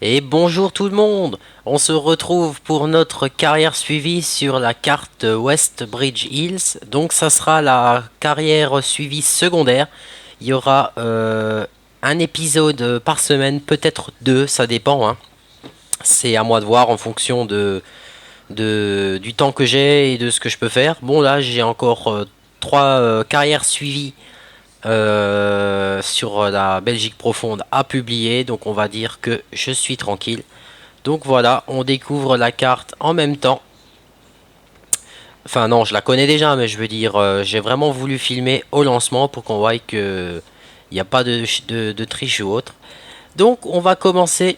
Et bonjour tout le monde. On se retrouve pour notre carrière suivie sur la carte West Bridge Hills. Donc ça sera la carrière suivie secondaire. Il y aura un épisode par semaine, peut-être deux, ça dépend, hein. C'est à moi de voir en fonction du temps que j'ai et de ce que je peux faire. Bon là j'ai encore trois carrières suivies sur la Belgique profonde à publier. Donc on va dire que je suis tranquille. Donc voilà, on découvre la carte en même temps. Enfin non, je la connais déjà, mais je veux dire, j'ai vraiment voulu filmer au lancement pour qu'on voie que il n'y a pas de triche ou autre. Donc on va commencer,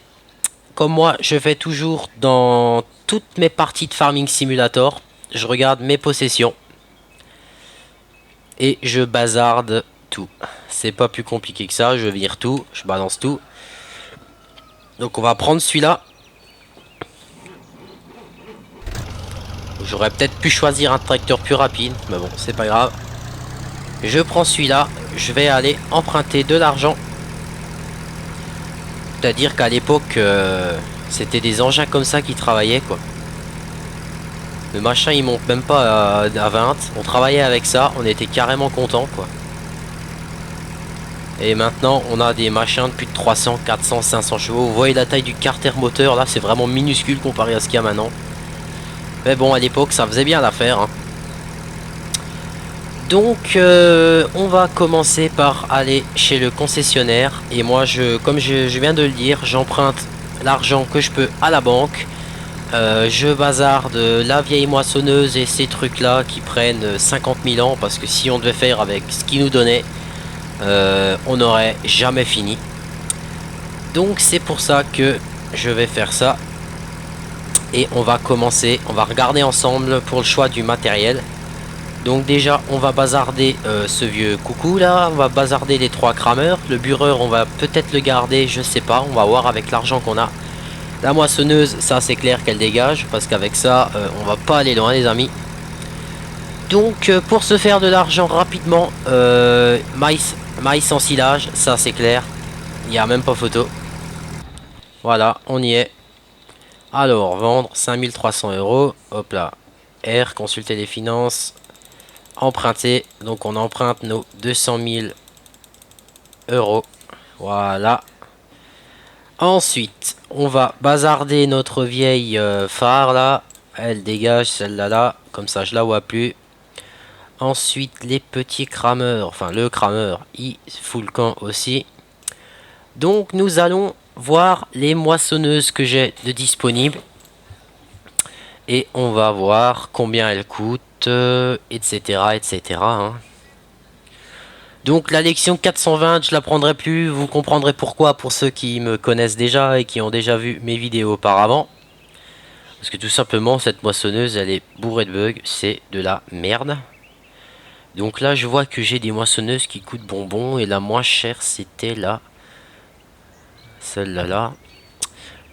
comme moi je fais toujours dans toutes mes parties de Farming Simulator. Je regarde mes possessions et je bazarde tout. C'est pas plus compliqué que ça, je vire tout, je balance tout. Donc on va prendre celui-là. J'aurais peut-être pu choisir un tracteur plus rapide, mais bon, c'est pas grave. Je prends celui-là, je vais aller emprunter de l'argent. C'est-à-dire qu'à l'époque, c'était des engins comme ça qui travaillaient, quoi. Le machin, il monte même pas à 20. On travaillait avec ça, on était carrément content, quoi. Et maintenant, on a des machins de plus de 300, 400, 500 chevaux. Vous voyez la taille du carter moteur, là, c'est vraiment minuscule comparé à ce qu'il y a maintenant. Mais bon, à l'époque, ça faisait bien l'affaire, hein. Donc on va commencer par aller chez le concessionnaire et moi comme je viens de le dire, j'emprunte l'argent que je peux à la banque. Je bazarde la vieille moissonneuse et ces trucs là qui prennent 50 000 ans parce que si on devait faire avec ce qu'ils nous donnaient, on n'aurait jamais fini. Donc c'est pour ça que je vais faire ça et on va commencer, on va regarder ensemble pour le choix du matériel. Donc déjà on va bazarder ce vieux coucou là, on va bazarder les trois crameurs. Le bureur on va peut-être le garder, je sais pas, on va voir avec l'argent qu'on a. La moissonneuse, ça c'est clair qu'elle dégage, parce qu'avec ça on va pas aller loin les amis. Donc pour se faire de l'argent rapidement, maïs en silage, ça c'est clair, il n'y a même pas photo. Voilà, on y est. Alors vendre 5300 €, hop là, R, consulter les finances. Emprunter, donc on emprunte nos 200 000 €. Voilà. Ensuite, on va bazarder notre vieille phare là. Elle dégage celle-là là. Comme ça, je la vois plus. Ensuite, les petits crameurs. Enfin, le crameur, il fout le camp aussi. Donc, nous allons voir les moissonneuses que j'ai de disponibles. Et on va voir combien elles coûtent, etc. etc. hein. Donc la lection 420, je la prendrai plus, vous comprendrez pourquoi pour ceux qui me connaissent déjà et qui ont déjà vu mes vidéos auparavant. Parce que tout simplement, cette moissonneuse, elle est bourrée de bugs, c'est de la merde. Donc là, je vois que j'ai des moissonneuses qui coûtent bonbon et la moins chère, c'était là. Celle-là là.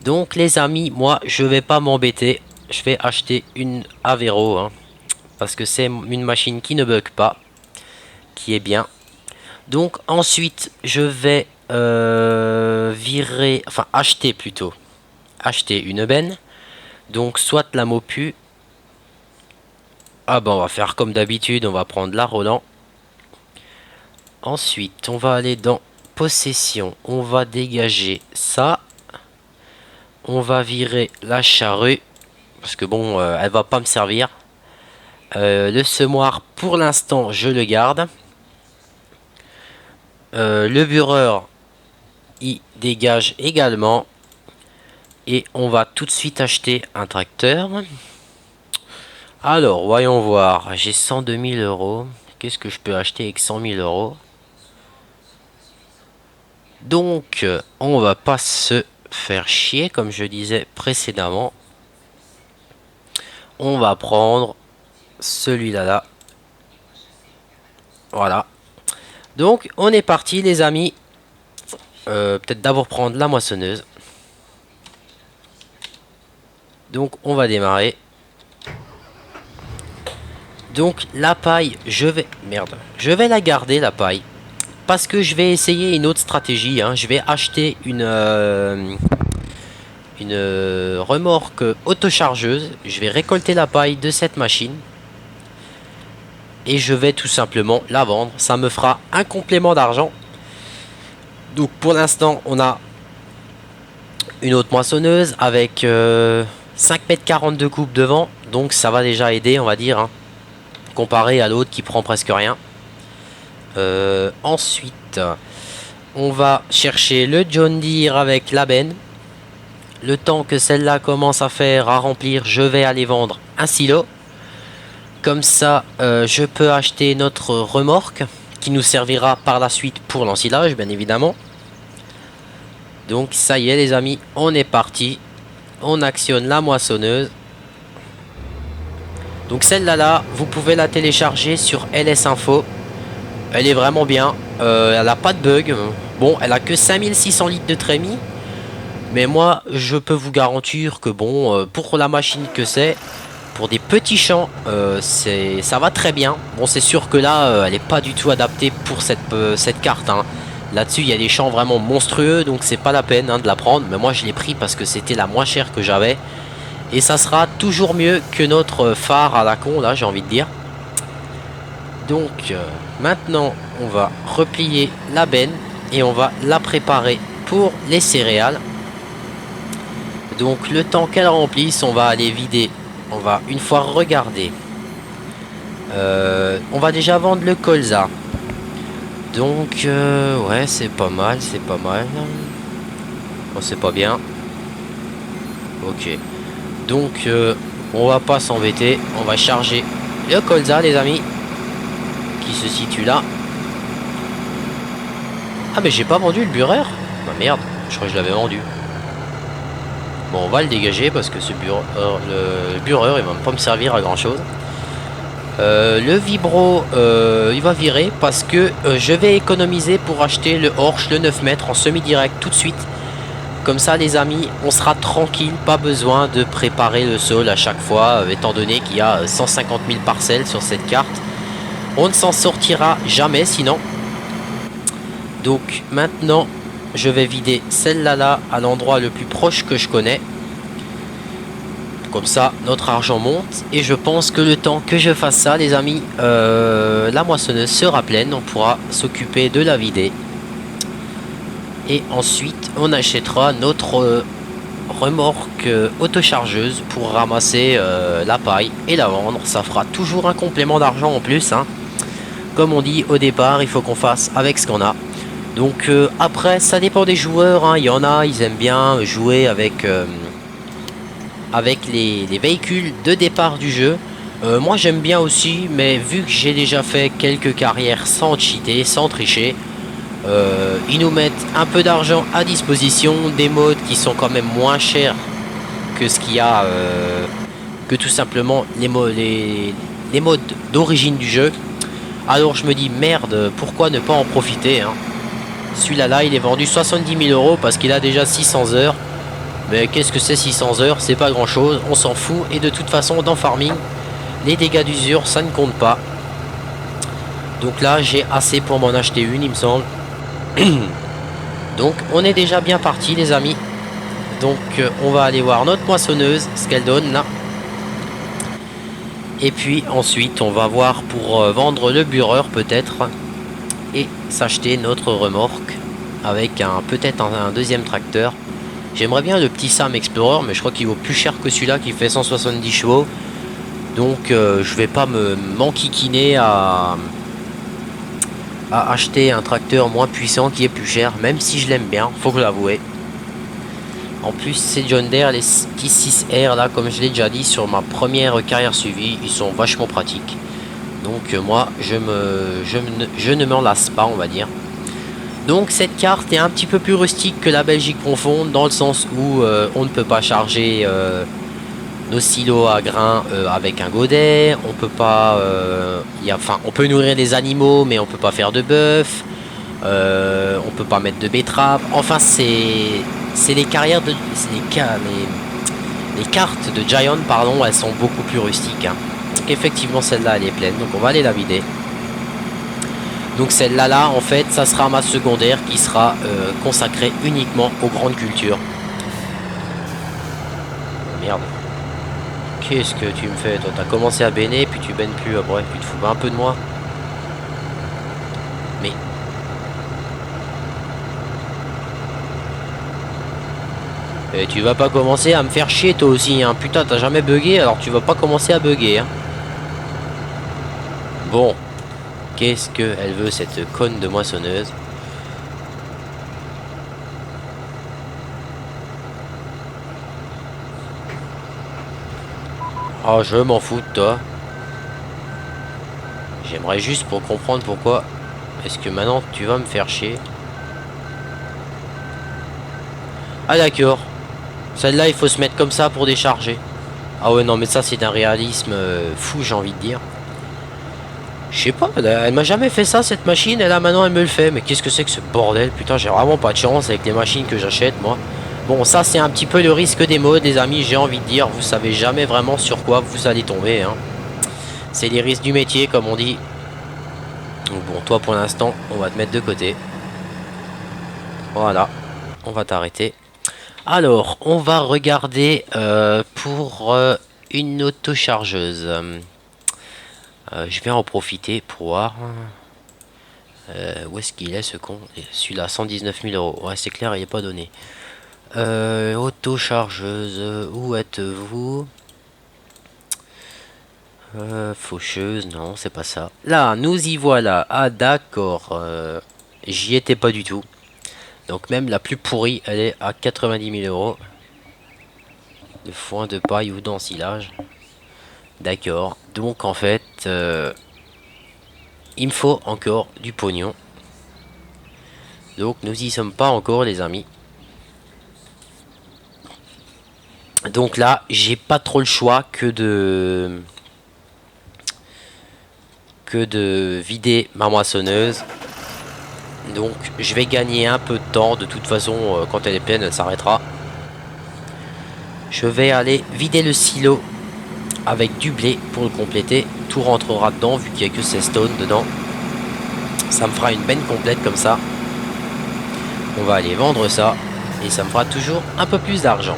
Donc les amis, moi, je vais pas m'embêter. Je vais acheter une Avero, hein, parce que c'est une machine qui ne bug pas, qui est bien. Donc ensuite, je vais acheter plutôt. Acheter une benne. Donc soit la Mopu. Ah ben on va faire comme d'habitude, on va prendre la Roland. Ensuite, on va aller dans possession. On va dégager ça. On va virer la charrue. Parce que bon, elle va pas me servir. Le semoir, pour l'instant, je le garde. Le bureur, il dégage également. Et on va tout de suite acheter un tracteur. Alors, voyons voir. J'ai 102 000 €. Qu'est-ce que je peux acheter avec 100 000 €? Donc, on va pas se faire chier, comme je disais précédemment. On va prendre celui-là là. Voilà. Donc, on est parti, les amis. Peut-être d'abord prendre la moissonneuse. Donc, on va démarrer. Donc, la paille, je vais la garder, la paille. Parce que je vais essayer une autre stratégie, hein. Je vais acheter une remorque autochargeuse. Je vais récolter la paille de cette machine. Et je vais tout simplement la vendre. Ça me fera un complément d'argent. Donc pour l'instant, on a une autre moissonneuse avec 5,40 m de coupe devant. Donc ça va déjà aider, on va dire, hein, comparé à l'autre qui prend presque rien. Ensuite, on va chercher le John Deere avec la benne. Le temps que celle-là commence à remplir, je vais aller vendre un silo. Comme ça, je peux acheter notre remorque qui nous servira par la suite pour l'ensilage, bien évidemment. Donc ça y est les amis, on est parti. On actionne la moissonneuse. Donc celle-là, vous pouvez la télécharger sur LS Info. Elle est vraiment bien. Elle n'a pas de bug. Bon, elle a que 5600 litres de trémie. Mais moi, je peux vous garantir que bon, pour la machine que c'est, pour des petits champs, ça va très bien. Bon, c'est sûr que là, elle n'est pas du tout adaptée pour cette carte, hein. Là-dessus, il y a des champs vraiment monstrueux, donc c'est pas la peine, hein, de la prendre. Mais moi, je l'ai pris parce que c'était la moins chère que j'avais. Et ça sera toujours mieux que notre phare à la con, là, j'ai envie de dire. Donc, maintenant, on va replier la benne et on va la préparer pour les céréales. Donc, le temps qu'elle remplisse, on va aller vider. On va une fois regarder. On va déjà vendre le colza. Donc, ouais, c'est pas mal, c'est pas mal. Bon, c'est pas bien. Ok. Donc, on va pas s'embêter. On va charger le colza, les amis, qui se situe là. Ah, mais j'ai pas vendu le bureur. Bah merde, je crois que je l'avais vendu. Bon, on va le dégager parce que ce le bureur, il va pas me servir à grand chose. Le vibro, il va virer parce que je vais économiser pour acheter le Horsch, le 9 mètres en semi-direct tout de suite. Comme ça, les amis, on sera tranquille, pas besoin de préparer le sol à chaque fois, étant donné qu'il y a 150 000 parcelles sur cette carte. On ne s'en sortira jamais sinon. Donc maintenant, je vais vider celle-là à l'endroit le plus proche que je connais. Comme ça, notre argent monte. Et je pense que le temps que je fasse ça, les amis, la moissonneuse sera pleine. On pourra s'occuper de la vider. Et ensuite, on achètera notre remorque autochargeuse pour ramasser la paille et la vendre. Ça fera toujours un complément d'argent en plus, hein. Comme on dit au départ, il faut qu'on fasse avec ce qu'on a. Donc après, ça dépend des joueurs, hein. Il y en a, ils aiment bien jouer avec les véhicules de départ du jeu. Moi j'aime bien aussi, mais vu que j'ai déjà fait quelques carrières sans cheater, sans tricher, ils nous mettent un peu d'argent à disposition, des modes qui sont quand même moins chers que ce qu'il y a, que tout simplement les modes d'origine du jeu. Alors je me dis merde, pourquoi ne pas en profiter, hein. Celui-là, il est vendu 70 000 € parce qu'il a déjà 600 heures. Mais qu'est-ce que c'est 600 heures? C'est pas grand chose, on s'en fout. Et de toute façon, dans Farming, les dégâts d'usure, ça ne compte pas. Donc là, j'ai assez pour m'en acheter une, il me semble. Donc, on est déjà bien parti, les amis. Donc, on va aller voir notre moissonneuse, ce qu'elle donne là. Et puis, ensuite, on va voir pour vendre le bureur, peut-être. Et s'acheter notre remorque avec peut-être un deuxième tracteur. J'aimerais bien le petit Sam Explorer, mais je crois qu'il vaut plus cher que celui-là qui fait 170 chevaux. Donc je vais pas m'enquiquiner à acheter un tracteur moins puissant qui est plus cher, même si je l'aime bien, faut que l'avouer. En plus, ces John Deere, les petits 6R là, comme je l'ai déjà dit sur ma première carrière suivie, ils sont vachement pratiques. Donc moi, je ne m'en lasse pas, on va dire. Donc cette carte est un petit peu plus rustique que la Belgique profonde, dans le sens où on ne peut pas charger nos silos à grains avec un godet. On peut pas, on peut nourrir les animaux, mais on peut pas faire de bœuf. On peut pas mettre de betterave. Enfin, c'est les carrières de les cartes de Giant, pardon, elles sont beaucoup plus rustiques, hein. Donc effectivement, celle-là, elle est pleine. Donc on va aller la vider. Donc celle-là, en fait, ça sera ma secondaire qui sera consacrée uniquement aux grandes cultures. merde. Qu'est-ce que tu me fais, toi? T'as commencé à baigner, puis tu baignes plus après. Tu te fous un peu de moi? Mais... Et tu vas pas commencer à me faire chier, toi aussi, hein. Putain, t'as jamais bugué, alors tu vas pas commencer à bugger, hein. Bon. Qu'est-ce qu'elle veut, cette conne de moissonneuse? Oh, je m'en fous de toi. J'aimerais juste pour comprendre pourquoi est-ce que maintenant tu vas me faire chier. Ah d'accord. Celle-là, il faut se mettre comme ça pour décharger. Ah ouais, non, mais ça, c'est d'un réalisme fou, j'ai envie de dire. Je sais pas, elle m'a jamais fait ça, cette machine, et là, maintenant, elle me le fait. Mais qu'est-ce que c'est que ce bordel? Putain, j'ai vraiment pas de chance avec les machines que j'achète, moi. Bon, ça, c'est un petit peu le risque des modes, les amis, j'ai envie de dire. Vous savez jamais vraiment sur quoi vous allez tomber, hein. C'est les risques du métier, comme on dit. Donc bon, toi, pour l'instant, on va te mettre de côté. Voilà, on va t'arrêter. Alors, on va regarder pour une autochargeuse. Je vais en profiter pour voir. Où est-ce qu'il est ce con? Celui-là, 119 000 euros. Ouais, c'est clair, il n'est pas donné. Autochargeuse, où êtes-vous? Faucheuse, non, c'est pas ça. Là, nous y voilà. Ah, d'accord. J'y étais pas du tout. Donc même la plus pourrie, elle est à 90 000 euros. De foin, de paille ou d'ensilage. D'accord. Donc en fait, il me faut encore du pognon. Donc nous y sommes pas encore, les amis. Donc là, j'ai pas trop le choix que de vider ma moissonneuse. Donc je vais gagner un peu de temps. De toute façon, quand elle est pleine, elle s'arrêtera. Je vais aller vider le silo avec du blé pour le compléter. Tout rentrera dedans vu qu'il n'y a que 16 tonnes dedans. Ça me fera une benne complète comme ça. On va aller vendre ça et ça me fera toujours un peu plus d'argent.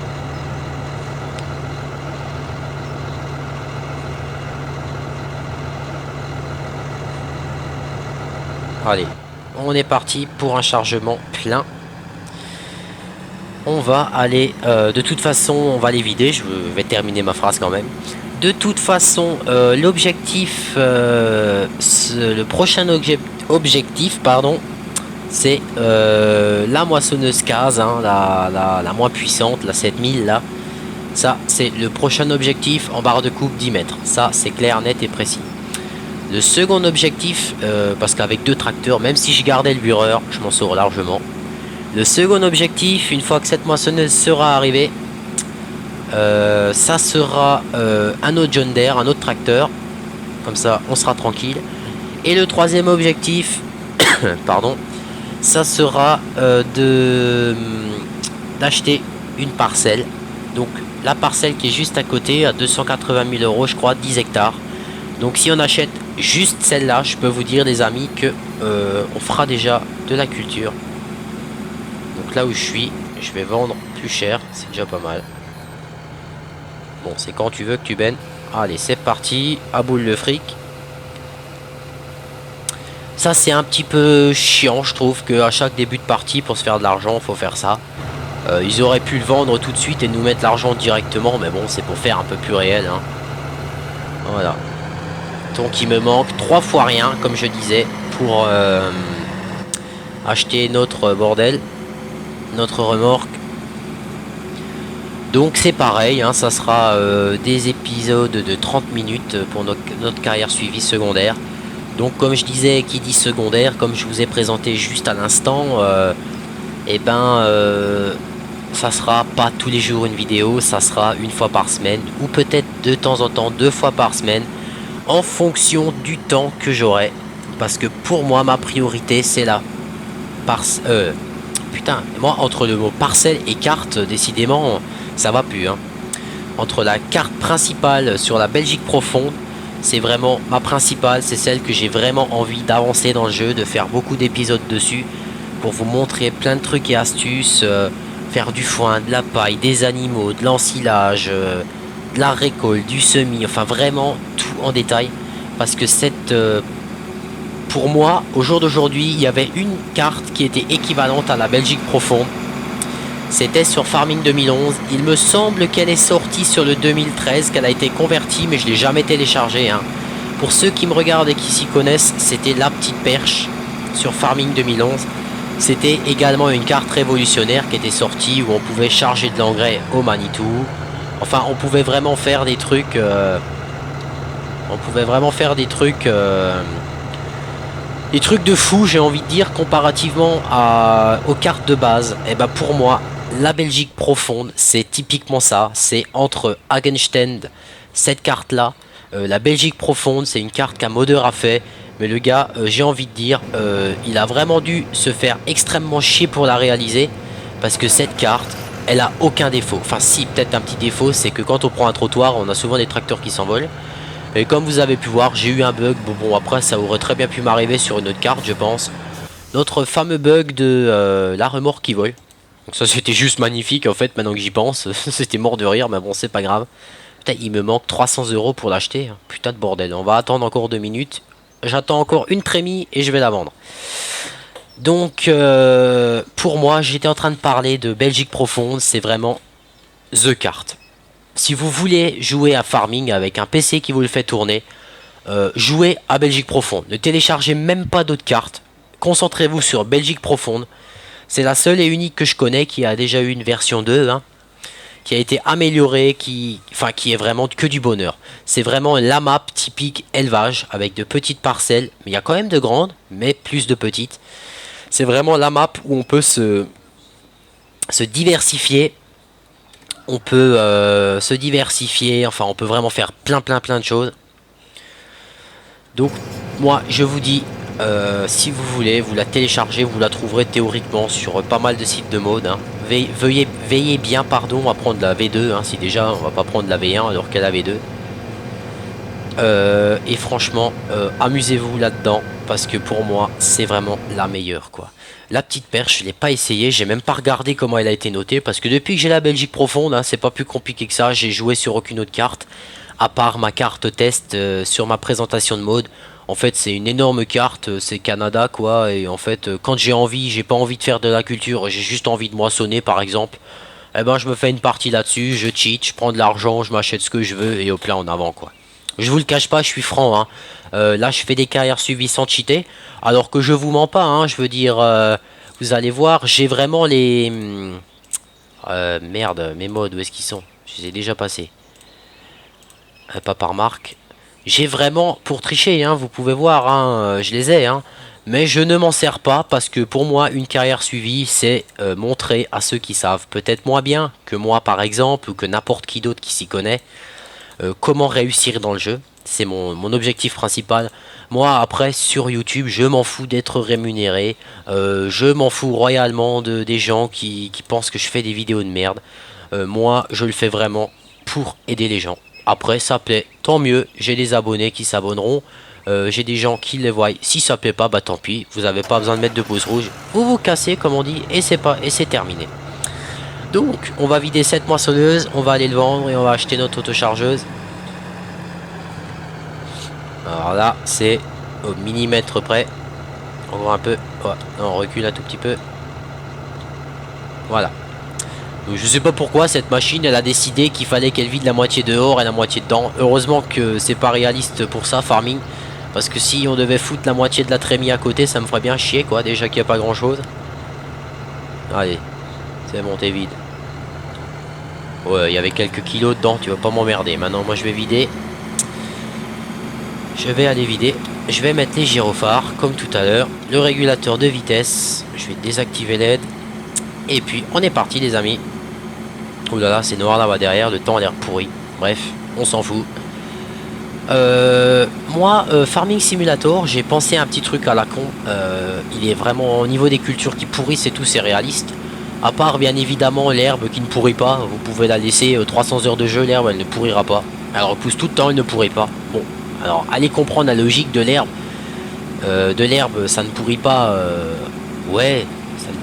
Allez, on est parti pour un chargement plein. On va aller, de toute façon, on va les vider. Je vais terminer ma phrase quand même. De toute façon, l'objectif, le prochain objectif, pardon, c'est la moissonneuse case, hein, la moins puissante, la 7000 là. Ça, c'est le prochain objectif en barre de coupe 10 mètres. Ça, c'est clair, net et précis. Le second objectif, parce qu'avec 2 tracteurs, même si je gardais le bureur, je m'en sors largement. Le second objectif, une fois que cette moissonneuse sera arrivée, ça sera un autre John Deere, un autre tracteur. Comme ça, on sera tranquille. Et le troisième objectif, pardon, ça sera d'acheter une parcelle. Donc la parcelle qui est juste à côté, à 280 000 euros, je crois, 10 hectares. Donc si on achète juste celle-là, je peux vous dire, les amis, que on fera déjà de la culture. Donc là où je vais vendre plus cher, c'est déjà pas mal. Bon, c'est quand tu veux que tu bennes. Allez, c'est parti, à boule le fric. Ça, c'est un petit peu chiant, je trouve, qu'à chaque début de partie, pour se faire de l'argent, faut faire ça. Ils auraient pu le vendre tout de suite et nous mettre l'argent directement, mais bon, c'est pour faire un peu plus réel, hein. Voilà. Donc il me manque 3 fois rien, comme je disais, pour acheter notre bordel, notre remorque. Donc c'est pareil, hein, ça sera des épisodes de 30 minutes pour notre carrière suivie secondaire. Donc comme je disais, qui dit secondaire, comme je vous ai présenté juste à l'instant, ça sera pas tous les jours une vidéo, ça sera une fois par semaine, ou peut-être de temps en temps 2 fois par semaine, en fonction du temps que j'aurai. Parce que pour moi, ma priorité, c'est la putain, moi, entre le mot parcelle et carte, décidément, ça va plus, hein. Entre la carte principale sur la Belgique profonde, c'est vraiment ma principale, c'est celle que j'ai vraiment envie d'avancer dans le jeu, de faire beaucoup d'épisodes dessus, pour vous montrer plein de trucs et astuces, faire du foin, de la paille, des animaux, de l'ensilage, de la récolte, du semis, enfin vraiment tout en détail. Parce que pour moi, au jour d'aujourd'hui, il y avait une carte qui était équivalente à la Belgique profonde. C'était sur Farming 2011. Il me semble qu'elle est sortie sur le 2013, qu'elle a été convertie, mais je ne l'ai jamais téléchargée. Hein. Pour ceux qui me regardent et qui s'y connaissent, c'était la petite perche sur Farming 2011. C'était également une carte révolutionnaire qui était sortie où on pouvait charger de l'engrais au Manitou. Enfin, on pouvait vraiment faire des trucs... des trucs de fou, j'ai envie de dire, comparativement aux cartes de base. Et ben pour moi, la Belgique profonde, c'est typiquement ça. C'est entre Hagenstein, cette carte-là. La Belgique profonde, c'est une carte qu'un modeur a fait. Mais le gars, j'ai envie de dire, il a vraiment dû se faire extrêmement chier pour la réaliser. Parce que cette carte, elle a aucun défaut. Enfin si, peut-être un petit défaut, c'est que quand on prend un trottoir, on a souvent des tracteurs qui s'envolent. Et comme vous avez pu voir, j'ai eu un bug. Bon, après, ça aurait très bien pu m'arriver sur une autre carte, je pense. Notre fameux bug de la remorque qui vole. Donc ça, c'était juste magnifique, en fait, maintenant que j'y pense. C'était mort de rire, mais bon, c'est pas grave. Putain, il me manque 300 € pour l'acheter. Putain de bordel. On va attendre encore 2 minutes. J'attends encore une trémie et je vais la vendre. Donc, pour moi, j'étais en train de parler de Belgique profonde. C'est vraiment The Carte. Si vous voulez jouer à Farming avec un PC qui vous le fait tourner, jouez à Belgique profonde. Ne téléchargez même pas d'autres cartes. Concentrez-vous sur Belgique profonde. C'est la seule et unique que je connais qui a déjà eu une version 2, hein, qui a été améliorée, qui est vraiment que du bonheur. C'est vraiment la map typique élevage avec de petites parcelles, mais il y a quand même de grandes, mais plus de petites. C'est vraiment la map où on peut se diversifier. On peut se diversifier, enfin on peut vraiment faire plein de choses. Donc moi je vous dis, si vous voulez, vous la téléchargez, vous la trouverez théoriquement sur pas mal de sites de mode. Hein. Veillez bien pardon à prendre la V2, hein, si déjà on va pas prendre la V1 alors qu'elle a la V2. Et franchement, amusez-vous là-dedans parce que pour moi c'est vraiment la meilleure quoi. La petite perche, je l'ai pas essayé, j'ai même pas regardé comment elle a été notée parce que depuis que j'ai la Belgique profonde, hein, c'est pas plus compliqué que ça. J'ai joué sur aucune autre carte à part ma carte test sur ma présentation de mode. En fait, c'est une énorme carte, c'est Canada quoi. Et en fait, quand j'ai pas envie de faire de la culture, j'ai juste envie de moissonner par exemple. Eh ben, je me fais une partie là-dessus, je cheat, je prends de l'argent, je m'achète ce que je veux et hop là en avant quoi. Je vous le cache pas, je suis franc. Hein. Là, je fais des carrières suivies sans cheater. Alors que je vous mens pas. Hein. Je veux dire, vous allez voir, j'ai vraiment les... merde, mes modes, où est-ce qu'ils sont? Je les ai déjà passés. Pas par marque. J'ai vraiment, pour tricher, hein, vous pouvez voir, hein, je les ai. Hein. Mais je ne m'en sers pas parce que pour moi, une carrière suivie, c'est montrer à ceux qui savent peut-être moins bien que moi par exemple, ou que n'importe qui d'autre qui s'y connaît. Comment réussir dans le jeu, c'est mon objectif principal. Moi après sur YouTube je m'en fous d'être rémunéré, je m'en fous royalement des gens qui pensent que je fais des vidéos de merde. Moi je le fais vraiment pour aider les gens. Après ça plaît, tant mieux, j'ai des abonnés qui s'abonneront, j'ai des gens qui les voient. Si ça plaît pas, bah tant pis, vous avez pas besoin de mettre de pouce rouge, vous vous cassez comme on dit et c'est terminé. Donc, on va vider cette moissonneuse, on va aller le vendre et on va acheter notre autochargeuse. Alors là, c'est au millimètre près. On voit un peu. Ouais, on recule un tout petit peu. Voilà. Donc, je sais pas pourquoi cette machine, elle a décidé qu'il fallait qu'elle vide la moitié dehors et la moitié dedans. Heureusement que c'est pas réaliste pour ça, Farming. Parce que si on devait foutre la moitié de la trémie à côté, ça me ferait bien chier, quoi. Déjà qu'il n'y a pas grand chose. Allez, c'est bon, t'es vide. Ouais, il y avait quelques kilos dedans, tu vas pas m'emmerder. Maintenant, moi, je vais vider. Je vais aller vider. Je vais mettre les gyrophares, comme tout à l'heure. Le régulateur de vitesse. Je vais désactiver l'aide. Et puis, on est parti, les amis. Oh là là, c'est noir là-bas derrière. Le temps a l'air pourri. Bref, on s'en fout. Moi, Farming Simulator, j'ai pensé à un petit truc à la con. Il est vraiment au niveau des cultures qui pourrissent et tout, c'est réaliste. À part bien évidemment l'herbe qui ne pourrit pas, vous pouvez la laisser 300 heures de jeu, l'herbe elle ne pourrira pas. Elle repousse tout le temps, elle ne pourrit pas. Bon, alors allez comprendre la logique de l'herbe. De l'herbe ça ne pourrit pas, ouais,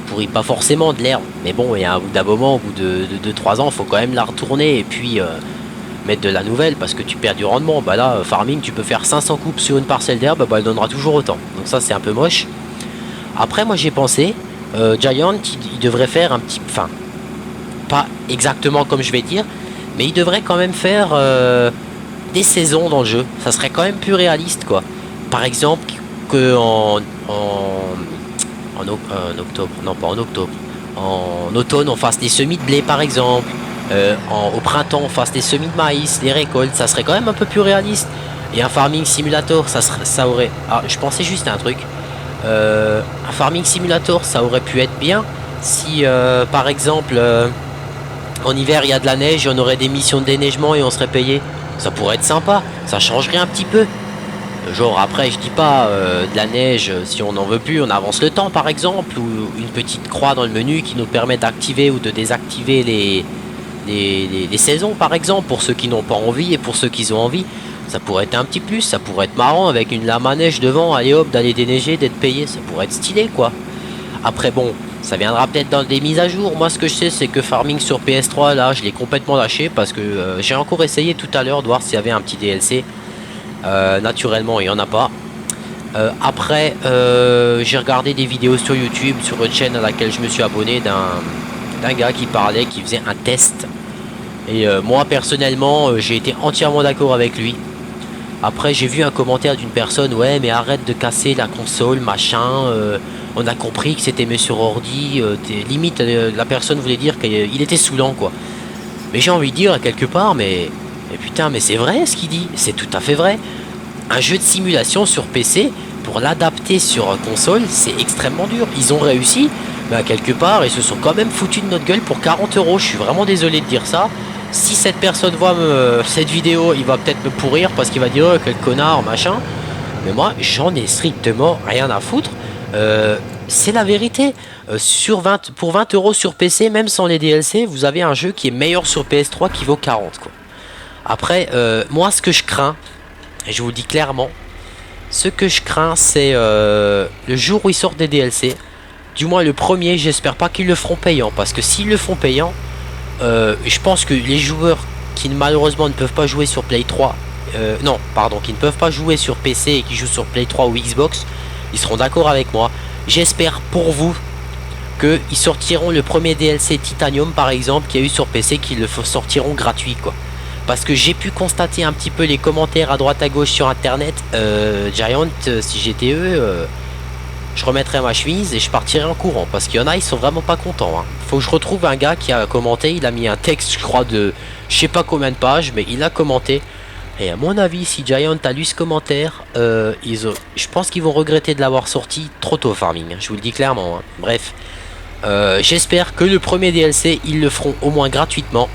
pourrit pas forcément de l'herbe, mais bon, il y a un bout d'un moment, au bout de 3 ans, il faut quand même la retourner et puis mettre de la nouvelle parce que tu perds du rendement. Bah là, farming, tu peux faire 500 coupes sur une parcelle d'herbe, bah elle donnera toujours autant. Donc ça, c'est un peu moche. Après, moi j'ai pensé, Giant, il devrait faire un petit, enfin, pas exactement comme je vais dire, mais il devrait quand même faire des saisons dans le jeu. Ça serait quand même plus réaliste, quoi. Par exemple, que en octobre, non pas en octobre, en automne on fasse des semis de blé par exemple, au printemps on fasse des semis de maïs, des récoltes, ça serait quand même un peu plus réaliste. Et un farming simulator, ça aurait, ah je pensais juste à un truc, un farming simulator ça aurait pu être bien si par exemple en hiver il y a de la neige et on aurait des missions de déneigement et on serait payé. Ça pourrait être sympa, ça changerait un petit peu. Genre après je dis pas de la neige, si on n'en veut plus on avance le temps par exemple, ou une petite croix dans le menu qui nous permet d'activer ou de désactiver les saisons par exemple, pour ceux qui n'ont pas envie et pour ceux qui ont envie. Ça pourrait être un petit plus, ça pourrait être marrant avec une lame à neige devant, allez hop, d'aller déneiger, d'être payé, ça pourrait être stylé quoi. Après bon, ça viendra peut-être dans des mises à jour. Moi ce que je sais c'est que farming sur PS3 là je l'ai complètement lâché parce que j'ai encore essayé tout à l'heure de voir s'il y avait un petit DLC. Naturellement il n'y en a pas. Après j'ai regardé des vidéos sur YouTube, sur une chaîne à laquelle je me suis abonné, d'un gars qui parlait, qui faisait un test. Et moi personnellement j'ai été entièrement d'accord avec lui. Après j'ai vu un commentaire d'une personne, ouais mais arrête de casser la console machin, on a compris que c'était mieux sur ordi, limite la personne voulait dire qu'il était saoulant quoi. Mais j'ai envie de dire quelque part, mais putain, mais c'est vrai ce qu'il dit, c'est tout à fait vrai. Un jeu de simulation sur PC, pour l'adapter sur console, c'est extrêmement dur. Ils ont réussi, mais à quelque part, ils se sont quand même foutus de notre gueule pour 40 euros. Je suis vraiment désolé de dire ça. Si cette personne voit cette vidéo, il va peut-être me pourrir parce qu'il va dire oh, quel connard, machin. Mais moi, j'en ai strictement rien à foutre. C'est la vérité. Pour 20 euros sur PC, même sans les DLC, vous avez un jeu qui est meilleur sur PS3 qui vaut 40 quoi. Après, moi ce que je crains, et je vous le dis clairement, ce que je crains c'est le jour où ils sortent des DLC, du moins le premier, j'espère pas qu'ils le feront payant, parce que s'ils le font payant, je pense que les joueurs qui malheureusement ne peuvent pas jouer sur Play 3, non, pardon, qui ne peuvent pas jouer sur PC et qui jouent sur Play 3 ou Xbox, ils seront d'accord avec moi. J'espère pour vous qu'ils sortiront le premier DLC Titanium par exemple qu'il y a eu sur PC, qu'ils le sortiront gratuit quoi. Parce que j'ai pu constater un petit peu les commentaires à droite à gauche sur internet. Giant, si j'étais eux, je remettrais ma chemise et je partirais en courant. Parce qu'il y en a, ils sont vraiment pas contents. Hein. Faut que je retrouve un gars qui a commenté. Il a mis un texte, je crois, de je sais pas combien de pages, mais il a commenté. Et à mon avis, si Giant a lu ce commentaire, je pense qu'ils vont regretter de l'avoir sorti trop tôt, Farming. Je vous le dis clairement. Hein. Bref, j'espère que le premier DLC, ils le feront au moins gratuitement.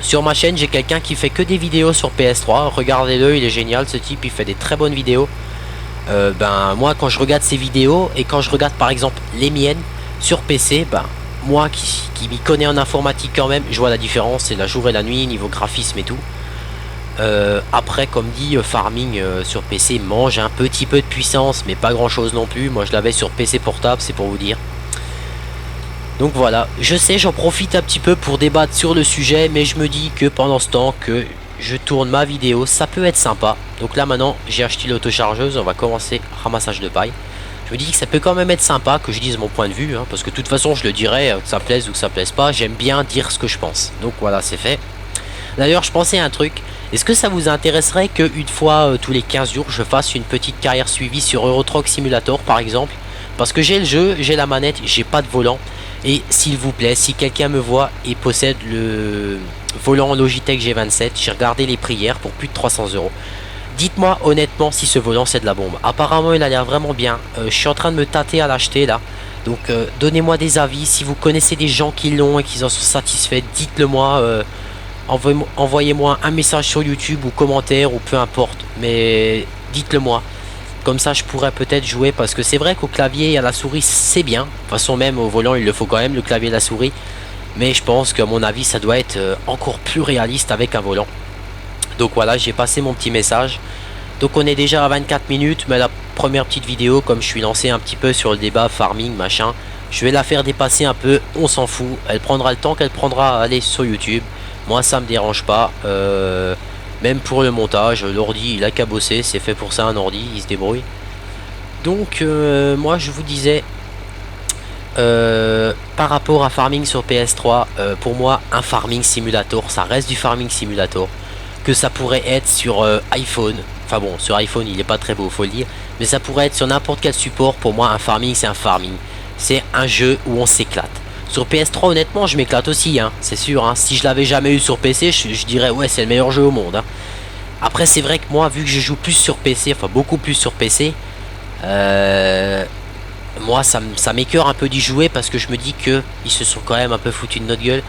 Sur ma chaîne, j'ai quelqu'un qui fait que des vidéos sur PS3. Regardez-le, il est génial ce type, il fait des très bonnes vidéos. Ben moi, quand je regarde ses vidéos et quand je regarde par exemple les miennes sur PC, ben moi qui m'y connais en informatique quand même, je vois la différence, c'est la jour et la nuit, niveau graphisme et tout. Après, comme dit, farming sur PC mange un petit peu de puissance, mais pas grand chose non plus. Moi, je l'avais sur PC portable, c'est pour vous dire. Donc voilà, je sais, j'en profite un petit peu pour débattre sur le sujet, mais je me dis que pendant ce temps que je tourne ma vidéo, ça peut être sympa. Donc là maintenant, j'ai acheté l'autochargeuse, on va commencer ramassage de paille. Je me dis que ça peut quand même être sympa que je dise mon point de vue, hein, parce que de toute façon je le dirai, que ça plaise ou que ça plaise pas, j'aime bien dire ce que je pense. Donc voilà, c'est fait. D'ailleurs, je pensais à un truc, est-ce que ça vous intéresserait qu'une fois tous les 15 jours, je fasse une petite carrière suivie sur Euro Truck Simulator par exemple? Parce que j'ai le jeu, j'ai la manette, j'ai pas de volant. Et s'il vous plaît, si quelqu'un me voit et possède le volant Logitech G27, j'ai regardé les prix hier pour plus de 300 euros. Dites-moi honnêtement si ce volant c'est de la bombe. Apparemment il a l'air vraiment bien. Je suis en train de me tâter à l'acheter là. Donc donnez-moi des avis. Si vous connaissez des gens qui l'ont et qui en sont satisfaits, dites-le moi. Envoyez-moi un message sur YouTube ou commentaire ou peu importe. Mais dites-le moi. Comme ça je pourrais peut-être jouer, parce que c'est vrai qu'au clavier et à la souris c'est bien. De toute façon même au volant il le faut quand même, le clavier et la souris. Mais je pense qu'à mon avis ça doit être encore plus réaliste avec un volant. Donc voilà, j'ai passé mon petit message. Donc on est déjà à 24 minutes, mais la première petite vidéo, comme je suis lancé un petit peu sur le débat farming machin, Je vais la faire dépasser un peu, on s'en fout. Elle prendra le temps qu'elle prendra à aller sur YouTube. Moi ça me dérange pas. Même pour le montage, l'ordi il a qu'à bosser, c'est fait pour ça un ordi, il se débrouille. Donc moi je vous disais, par rapport à Farming sur PS3, pour moi un Farming Simulator, ça reste du Farming Simulator. Que ça pourrait être sur iPhone, enfin bon sur iPhone il est pas très beau faut le dire, mais ça pourrait être sur n'importe quel support. Pour moi un Farming c'est un Farming, c'est un jeu où on s'éclate. Sur PS3 honnêtement je m'éclate aussi hein, c'est sûr hein. Si je l'avais jamais eu sur PC je dirais ouais c'est le meilleur jeu au monde hein. Après c'est vrai que moi vu que je joue plus sur PC, enfin beaucoup plus sur PC, moi ça m'écœure un peu d'y jouer parce que je me dis que ils se sont quand même un peu foutus de notre gueule.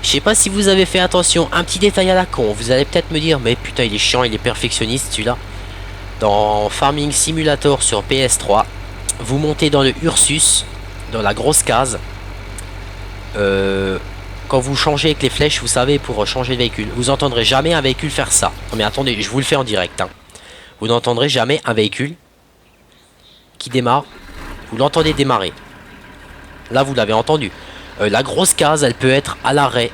Je sais pas si vous avez fait attention, un petit détail à la con, vous allez peut-être me dire mais putain il est chiant, il est perfectionniste celui-là. Dans Farming Simulator sur PS3, vous montez dans le Ursus, dans la grosse case. Quand vous changez avec les flèches, vous savez, pour changer de véhicule, vous n'entendrez jamais un véhicule faire ça. Non mais attendez, je vous le fais en direct hein. Vous n'entendrez jamais un véhicule qui démarre, vous l'entendez démarrer. Là vous l'avez entendu. La grosse case elle peut être à l'arrêt.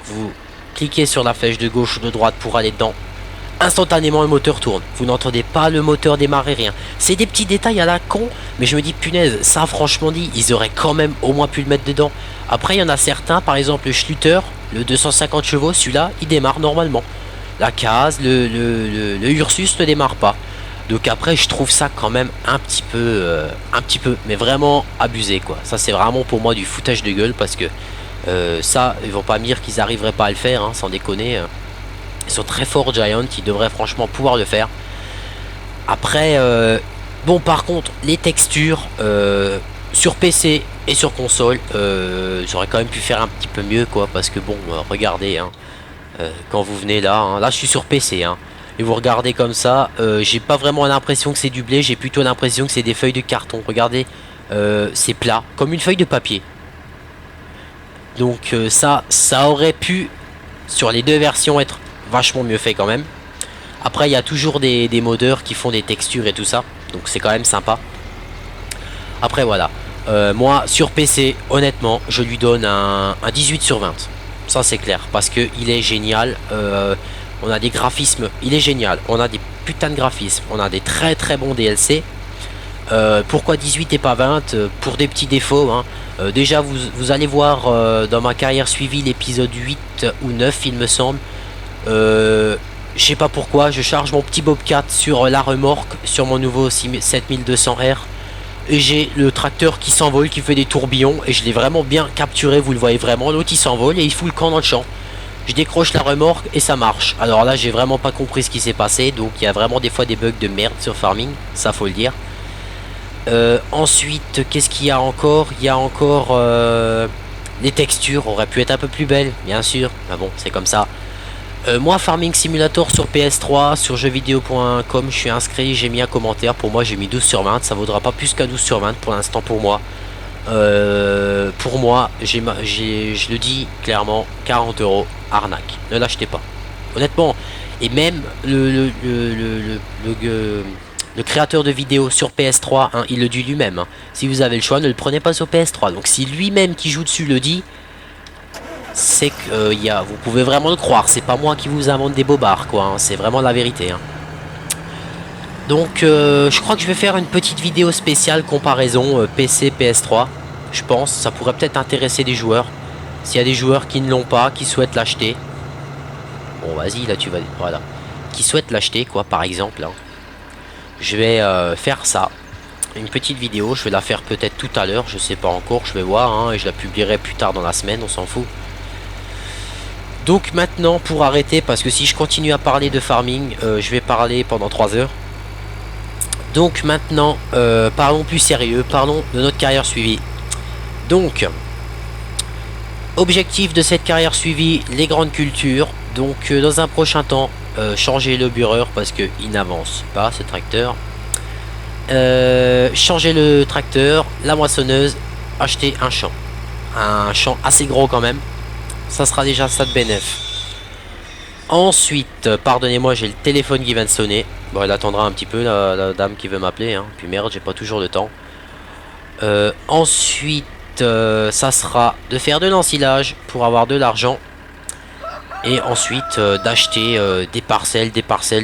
Vous cliquez sur la flèche de gauche ou de droite pour aller dedans. Instantanément le moteur tourne. Vous n'entendez pas le moteur démarrer, rien. C'est des petits détails à la con, mais je me dis punaise, ça franchement dit, ils auraient quand même au moins pu le mettre dedans. Après il y en a certains, par exemple le Schluter, le 250 chevaux, celui-là il démarre normalement. La case, le Ursus ne démarre pas. Donc après je trouve ça quand même un petit peu, mais vraiment abusé quoi. Ça c'est vraiment pour moi du foutage de gueule parce que ça, ils vont pas me dire qu'ils arriveraient pas à le faire, hein, sans déconner. Ils sont très forts Giant, ils devraient franchement pouvoir le faire. Après, bon par contre, les textures sur PC et sur console, j'aurais quand même pu faire un petit peu mieux quoi, parce que bon, regardez, hein, quand vous venez là, hein, là je suis sur PC, hein, et vous regardez comme ça, j'ai pas vraiment l'impression que c'est du blé, j'ai plutôt l'impression que c'est des feuilles de carton. Regardez, c'est plat, comme une feuille de papier. Donc ça aurait pu, sur les deux versions, être vachement mieux fait quand même. Après il y a toujours des modeurs qui font des textures et tout ça, donc c'est quand même sympa. Après voilà, moi sur PC honnêtement je lui donne un 18 sur 20. Ça c'est clair, parce que il est génial. On a des graphismes, il est génial. On a des putains de graphismes, on a des très très bons DLC. Pourquoi 18 et pas 20? Pour des petits défauts hein. Déjà vous allez voir dans ma carrière suivie l'épisode 8 ou 9 il me semble. Je sais pas pourquoi je charge mon petit Bobcat sur la remorque sur mon nouveau 7200R et j'ai le tracteur qui s'envole, qui fait des tourbillons, et je l'ai vraiment bien capturé, vous le voyez vraiment. L'autre il s'envole et il fout le camp dans le champ. Je décroche la remorque et ça marche. Alors là j'ai vraiment pas compris ce qui s'est passé, donc il y a vraiment des fois des bugs de merde sur Farming, ça faut le dire. Ensuite qu'est-ce qu'il y a encore? Il y a encore les textures auraient pu être un peu plus belles bien sûr, mais bon c'est comme ça. Moi Farming Simulator sur PS3, sur jeuxvideo.com, je suis inscrit, j'ai mis un commentaire, pour moi j'ai mis 12 sur 20, ça vaudra pas plus qu'un 12 sur 20 pour l'instant pour moi. Pour moi, je le dis clairement, 40 €, arnaque, ne l'achetez pas. Honnêtement, et même le créateur de vidéos sur PS3, hein, il le dit lui-même, hein, si vous avez le choix, ne le prenez pas sur PS3. Donc si lui-même qui joue dessus le dit, c'est que vous pouvez vraiment le croire, c'est pas moi qui vous invente des bobards quoi, hein, c'est vraiment la vérité hein. Donc je crois que je vais faire une petite vidéo spéciale comparaison PC PS3, je pense ça pourrait peut-être intéresser des joueurs, s'il y a des joueurs qui ne l'ont pas, qui souhaitent l'acheter. Bon vas-y là tu vas, voilà, qui souhaitent l'acheter quoi par exemple hein. Je vais faire ça, une petite vidéo, je vais la faire peut-être tout à l'heure, je sais pas encore, je vais voir hein, et je la publierai plus tard dans la semaine, on s'en fout. Donc maintenant pour arrêter, parce que si je continue à parler de farming, je vais parler pendant 3 heures. Donc maintenant parlons plus sérieux, parlons de notre carrière suivie. Donc objectif de cette carrière suivie, les grandes cultures. Donc dans un prochain temps, changer le bureur parce que il n'avance pas ce tracteur. Changer le tracteur, la moissonneuse, acheter un champ assez gros quand même. Ça sera déjà ça de bénéf. Ensuite, pardonnez-moi, j'ai le téléphone qui vient de sonner. Bon, elle attendra un petit peu, la dame qui veut m'appeler. Hein. Puis merde, j'ai pas toujours le temps. Ensuite, ensuite, ça sera de faire de l'ensilage pour avoir de l'argent. Et ensuite, d'acheter des parcelles,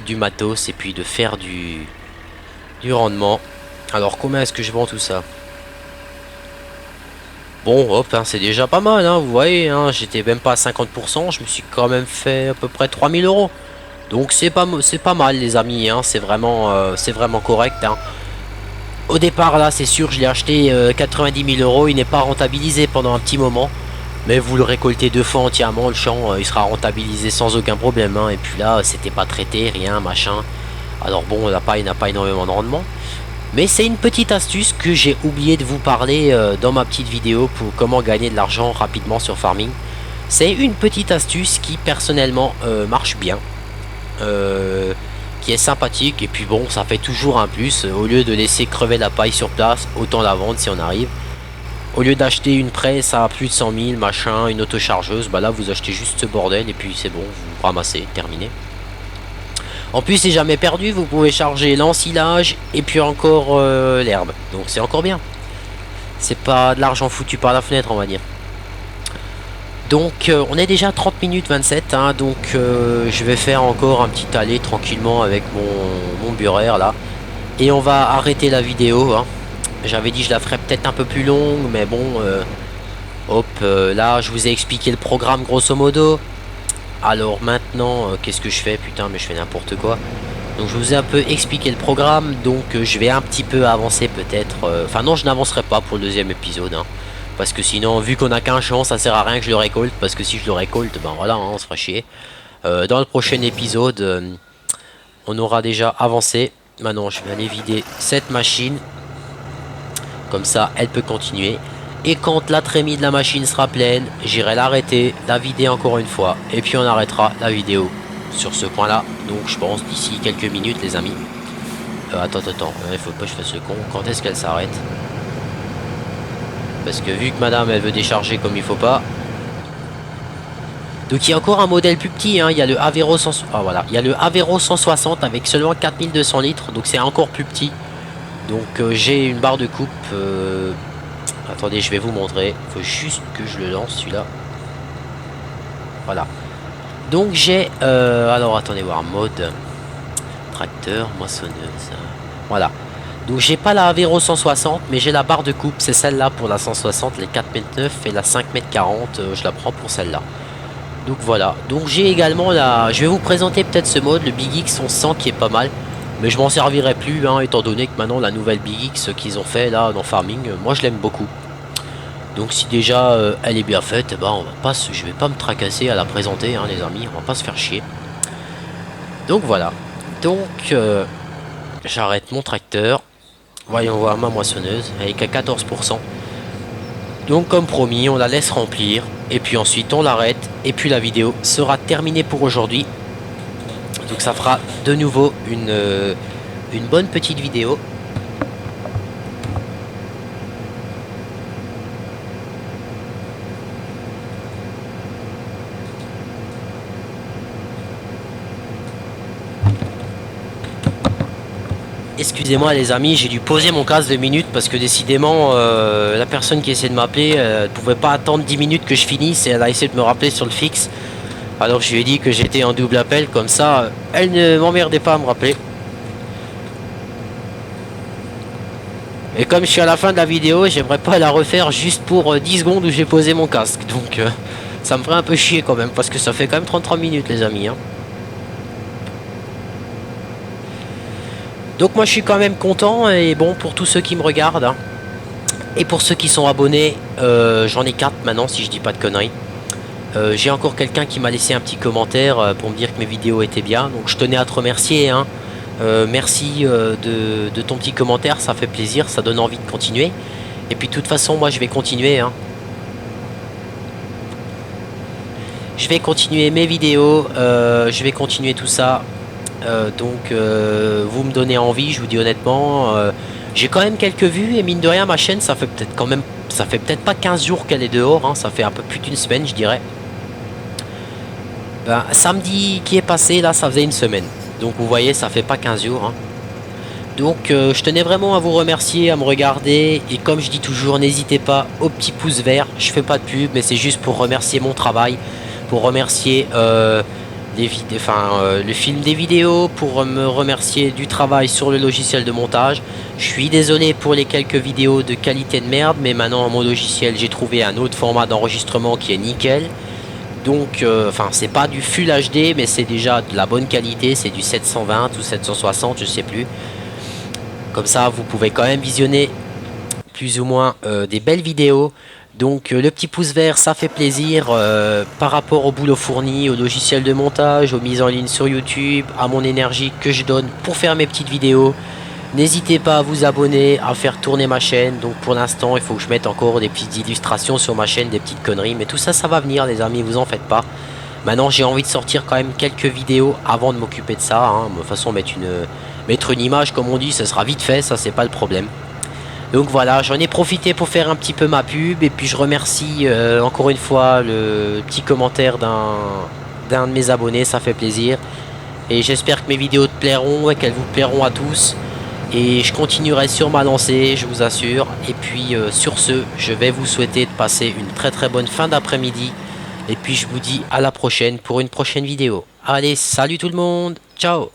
du matos. Et puis de faire du rendement. Alors, combien est-ce que je vends tout ça? Bon, hop, hein, c'est déjà pas mal, hein, vous voyez. Hein, j'étais même pas à 50%. Je me suis quand même fait à peu près 3000 euros. Donc, c'est pas mal, les amis. Hein, c'est vraiment correct. Hein. Au départ, là, c'est sûr, je l'ai acheté 90 000 euros. Il n'est pas rentabilisé pendant un petit moment. Mais vous le récoltez 2 fois entièrement, le champ, il sera rentabilisé sans aucun problème. Hein. Et puis là, c'était pas traité, rien, machin. Alors bon, il n'a pas énormément de rendement. Mais c'est une petite astuce que j'ai oublié de vous parler dans ma petite vidéo pour comment gagner de l'argent rapidement sur Farming. C'est une petite astuce qui personnellement marche bien. Qui est sympathique, et puis bon, ça fait toujours un plus. Au lieu de laisser crever la paille sur place, autant la vendre si on arrive. Au lieu d'acheter une presse à plus de 100 000, machin, une autochargeuse, bah là vous achetez juste ce bordel et puis c'est bon, vous ramassez, terminé. En plus, c'est jamais perdu, vous pouvez charger l'ensilage et puis encore l'herbe. Donc c'est encore bien. C'est pas de l'argent foutu par la fenêtre, on va dire. Donc on est déjà à 30 minutes 27, hein, donc je vais faire encore un petit aller tranquillement avec mon bureur là. Et on va arrêter la vidéo, hein. J'avais dit je la ferais peut-être un peu plus longue, mais bon, hop, là je vous ai expliqué le programme grosso modo. Alors maintenant, qu'est-ce que je fais? Putain, mais je fais n'importe quoi. Donc je vous ai un peu expliqué le programme, donc je vais un petit peu avancer peut-être. Enfin non, je n'avancerai pas pour le deuxième épisode, hein, parce que sinon, vu qu'on a qu'un champ, ça sert à rien que je le récolte, parce que si je le récolte, ben voilà, hein, on se fera chier. Dans le prochain épisode, on aura déjà avancé. Maintenant, je vais aller vider cette machine. Comme ça, elle peut continuer. Et quand la trémie de la machine sera pleine, j'irai l'arrêter, la vider encore une fois. Et puis on arrêtera la vidéo sur ce point là. Donc je pense d'ici quelques minutes les amis. Attends, il faut pas que je fasse le con. Quand est-ce qu'elle s'arrête? Parce que vu que madame elle veut décharger comme il faut pas. Donc il y a encore un modèle plus petit, hein. Il y a le Avero 100... ah, voilà. Il y a le Avero 160 avec seulement 4200 litres. Donc c'est encore plus petit. Donc j'ai une barre de coupe. Attendez, je vais vous montrer. Il faut juste que je le lance celui-là. Voilà. Donc j'ai... alors attendez voir. Mode tracteur, moissonneuse. Voilà. Donc j'ai pas la Avero 160, mais j'ai la barre de coupe. C'est celle-là pour la 160, les 4,9 m et la 5,40 m. Je la prends pour celle-là. Donc voilà. Donc j'ai également la... Je vais vous présenter peut-être ce mode, le Big X 1100 qui est pas mal. Mais je m'en servirai plus, hein, étant donné que maintenant la nouvelle Big X qu'ils ont fait là dans Farming, moi je l'aime beaucoup. Donc si déjà elle est bien faite, ben on va pas je vais pas me tracasser à la présenter, hein, les amis, on va pas se faire chier. Donc voilà. Donc j'arrête mon tracteur. Voyons voir ma moissonneuse, elle est qu'à 14%. Donc comme promis, on la laisse remplir. Et puis ensuite on l'arrête. Et puis la vidéo sera terminée pour aujourd'hui. Donc ça fera de nouveau une bonne petite vidéo. Excusez-moi les amis, j'ai dû poser mon casque 2 minutes parce que décidément la personne qui essaie de m'appeler ne pouvait pas attendre 10 minutes que je finisse et elle a essayé de me rappeler sur le fixe. Alors je lui ai dit que j'étais en double appel, comme ça elle ne m'emmerdait pas à me rappeler. Et comme je suis à la fin de la vidéo, j'aimerais pas la refaire juste pour 10 secondes où j'ai posé mon casque. Donc ça me ferait un peu chier quand même, parce que ça fait quand même 33 minutes les amis, hein. Donc moi je suis quand même content, et bon pour tous ceux qui me regardent, hein, et pour ceux qui sont abonnés, j'en ai 4 maintenant si je dis pas de conneries. J'ai encore quelqu'un qui m'a laissé un petit commentaire pour me dire que mes vidéos étaient bien, donc je tenais à te remercier, hein. Merci de ton petit commentaire, ça fait plaisir, ça donne envie de continuer. Et puis de toute façon moi je vais continuer, hein. Je vais continuer mes vidéos, je vais continuer tout ça. Donc vous me donnez envie, je vous dis honnêtement. J'ai quand même quelques vues et mine de rien ma chaîne ça fait peut-être quand même, ça fait peut-être pas 15 jours qu'elle est dehors, hein, ça fait un peu plus d'une semaine je dirais. Ben, samedi qui est passé là ça faisait une semaine. Donc vous voyez ça fait pas 15 jours, hein. Donc je tenais vraiment à vous remercier, à me regarder, et comme je dis toujours, n'hésitez pas au petit pouce vert. Je fais pas de pub, mais c'est juste pour remercier mon travail, pour remercier le film des vidéos, pour me remercier du travail sur le logiciel de montage. Je suis désolé pour les quelques vidéos de qualité de merde, mais maintenant mon logiciel, j'ai trouvé un autre format d'enregistrement qui est nickel. Donc, c'est pas du Full HD, mais c'est déjà de la bonne qualité, c'est du 720 ou 760, je sais plus. Comme ça, vous pouvez quand même visionner plus ou moins des belles vidéos. Donc le petit pouce vert, ça fait plaisir par rapport au boulot fourni, au logiciel de montage, aux mises en ligne sur YouTube, à mon énergie que je donne pour faire mes petites vidéos. N'hésitez pas à vous abonner, à faire tourner ma chaîne. Donc pour l'instant, il faut que je mette encore des petites illustrations sur ma chaîne, des petites conneries. Mais tout ça, ça va venir les amis, vous en faites pas. Maintenant, j'ai envie de sortir quand même quelques vidéos avant de m'occuper de ça. Hein. De toute façon, mettre une image, comme on dit, ça sera vite fait, ça c'est pas le problème. Donc voilà, j'en ai profité pour faire un petit peu ma pub. Et puis je remercie encore une fois le petit commentaire d'un de mes abonnés, ça fait plaisir. Et j'espère que mes vidéos te plairont et qu'elles vous plairont à tous. Et je continuerai sur ma lancée, je vous assure. Et puis sur ce, je vais vous souhaiter de passer une très très bonne fin d'après-midi. Et puis je vous dis à la prochaine pour une prochaine vidéo. Allez, salut tout le monde, ciao!